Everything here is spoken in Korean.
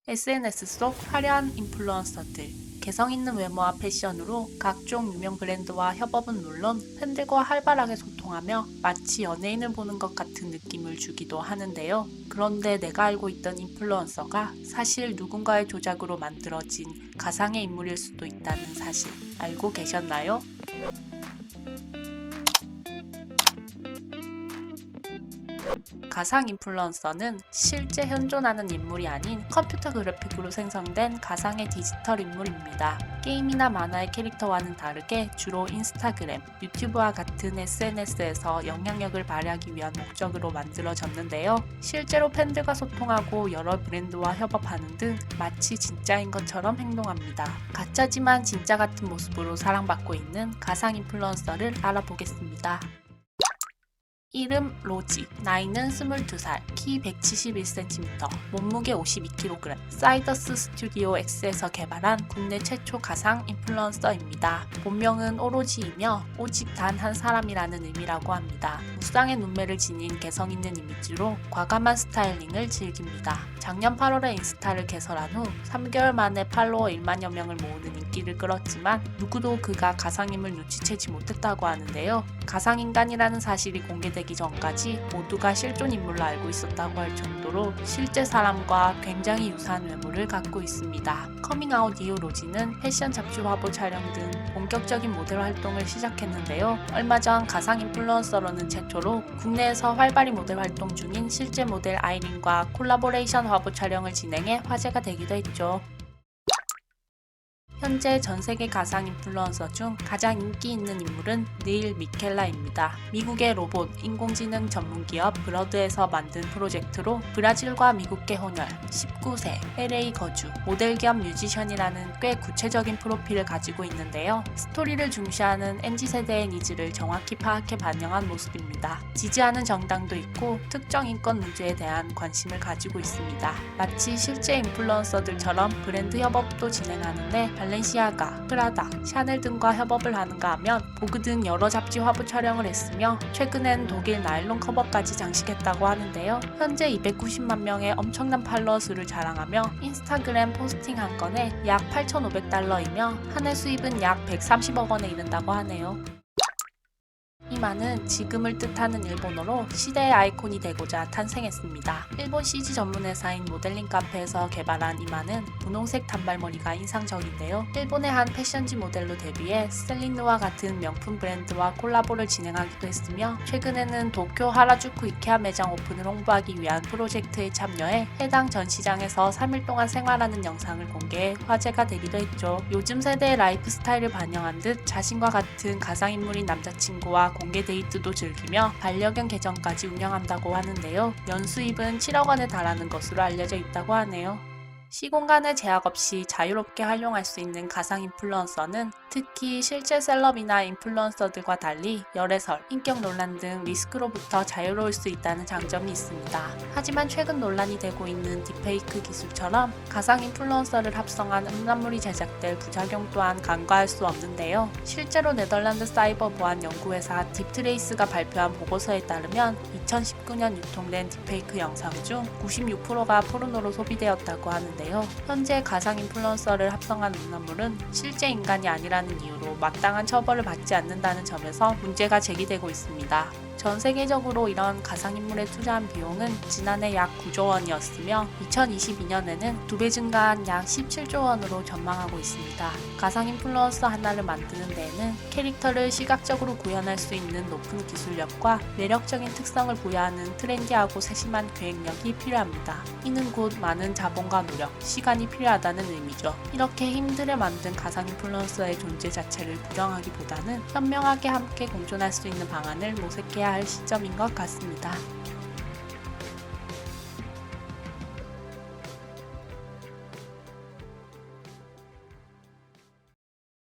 SNS 속 화려한 인플루언서들, 개성 있는 외모와 패션으로 각종 유명 브랜드와 협업은 물론 팬들과 활발하게 소통하며 마치 연예인을 보는 것 같은 느낌을 주기도 하는데요. 그런데 내가 알고 있던 인플루언서가 사실 누군가의 조작으로 만들어진 가상의 인물일 수도 있다는 사실 알고 계셨나요? 가상 인플루언서는 실제 현존하는 인물이 아닌 컴퓨터 그래픽으로 생성된 가상의 디지털 인물입니다. 게임이나 만화의 캐릭터와는 다르게 주로 인스타그램, 유튜브와 같은 SNS에서 영향력을 발휘하기 위한 목적으로 만들어졌는데요. 실제로 팬들과 소통하고 여러 브랜드와 협업하는 등 마치 진짜인 것처럼 행동합니다. 가짜지만 진짜 같은 모습으로 사랑받고 있는 가상 인플루언서를 알아보겠습니다. 이름 로지, 나이는 22살, 키 171cm, 몸무게 52kg, 사이더스 스튜디오 X에서 개발한 국내 최초 가상 인플루언서입니다. 본명은 오로지이며 오직 단 한 사람이라는 의미라고 합니다. 무쌍의 눈매를 지닌 개성 있는 이미지로 과감한 스타일링을 즐깁니다. 작년 8월에 인스타를 개설한 후 3개월 만에 팔로워 1만여 명을 모으는 인기를 끌었지만 누구도 그가 가상임을 눈치채지 못했다고 하는데요. 가상인간이라는 사실이 공개되기 전까지 모두가 실존 인물로 알고 있었다고 할 정도로 실제 사람과 굉장히 유사한 외모를 갖고 있습니다. 커밍아웃 이후 로지는 패션 잡지 화보 촬영 등 본격적인 모델 활동을 시작했는데요. 얼마 전 가상 인플루언서로는 최초로 국내에서 활발히 모델 활동 중인 실제 모델 아이린과 콜라보레이션 화보 촬영을 진행해 화제가 되기도 했죠. 현재 전세계 가상 인플루언서 중 가장 인기 있는 인물은 닐 미켈라입니다. 미국의 로봇, 인공지능 전문기업 브러드에서 만든 프로젝트로 브라질과 미국계 혼혈, 19세, LA 거주, 모델 겸 뮤지션이라는 꽤 구체적인 프로필을 가지고 있는데요. 스토리를 중시하는 MZ세대의 니즈를 정확히 파악해 반영한 모습입니다. 지지하는 정당도 있고 특정 인권 문제에 대한 관심을 가지고 있습니다. 마치 실제 인플루언서들처럼 브랜드 협업도 진행하는데 발렌시아가, 프라다, 샤넬 등과 협업을 하는가 하면 보그 등 여러 잡지 화보 촬영을 했으며 최근엔 독일 나일론 커버까지 장식했다고 하는데요. 현재 290만 명의 엄청난 팔로워 수를 자랑하며 인스타그램 포스팅 한 건에 약 8,500달러이며 한 해 수입은 약 130억 원에 이른다고 하네요. 이마는 지금을 뜻하는 일본어로 시대의 아이콘이 되고자 탄생했습니다. 일본 CG 전문 회사인 모델링 카페에서 개발한 이마는 분홍색 단발머리가 인상적인데요. 일본의 한 패션지 모델로 데뷔해 셀린느와 같은 명품 브랜드와 콜라보를 진행하기도 했으며 최근에는 도쿄 하라주쿠 이케아 매장 오픈을 홍보하기 위한 프로젝트에 참여해 해당 전시장에서 3일 동안 생활하는 영상을 공개해 화제가 되기도 했죠. 요즘 세대의 라이프 스타일을 반영한 듯 자신과 같은 가상인물인 남자친구와 공개 데이트도 즐기며 반려견 계정까지 운영한다고 하는데요. 연수입은 7억 원에 달하는 것으로 알려져 있다고 하네요. 시공간을 제약 없이 자유롭게 활용할 수 있는 가상 인플루언서는 특히 실제 셀럽이나 인플루언서들과 달리 열애설, 인격 논란 등 리스크로부터 자유로울 수 있다는 장점이 있습니다. 하지만 최근 논란이 되고 있는 딥페이크 기술처럼 가상 인플루언서를 합성한 음란물이 제작될 부작용 또한 간과할 수 없는데요. 실제로 네덜란드 사이버 보안 연구회사 딥트레이스가 발표한 보고서에 따르면 2019년 유통된 딥페이크 영상 중 96%가 포르노로 소비되었다고 하는데 현재 가상 인플루언서를 합성한 음란물은 실제 인간이 아니라는 이유로 마땅한 처벌을 받지 않는다는 점에서 문제가 제기되고 있습니다. 전 세계적으로 이런 가상인물에 투자한 비용은 지난해 약 9조 원이었으며 2022년에는 2배 증가한 약 17조 원으로 전망하고 있습니다. 가상 인플루언서 하나를 만드는 데에는 캐릭터를 시각적으로 구현할 수 있는 높은 기술력과 매력적인 특성을 부여하는 트렌디하고 세심한 기획력이 필요합니다. 이는 곧 많은 자본과 노력, 시간이 필요하다는 의미죠. 이렇게 힘들게 만든 가상 인플루언서의 존재 자체를 부정하기보다는 현명하게 함께 공존할 수 있는 방안을 모색해야 할 시점인 것 같습니다.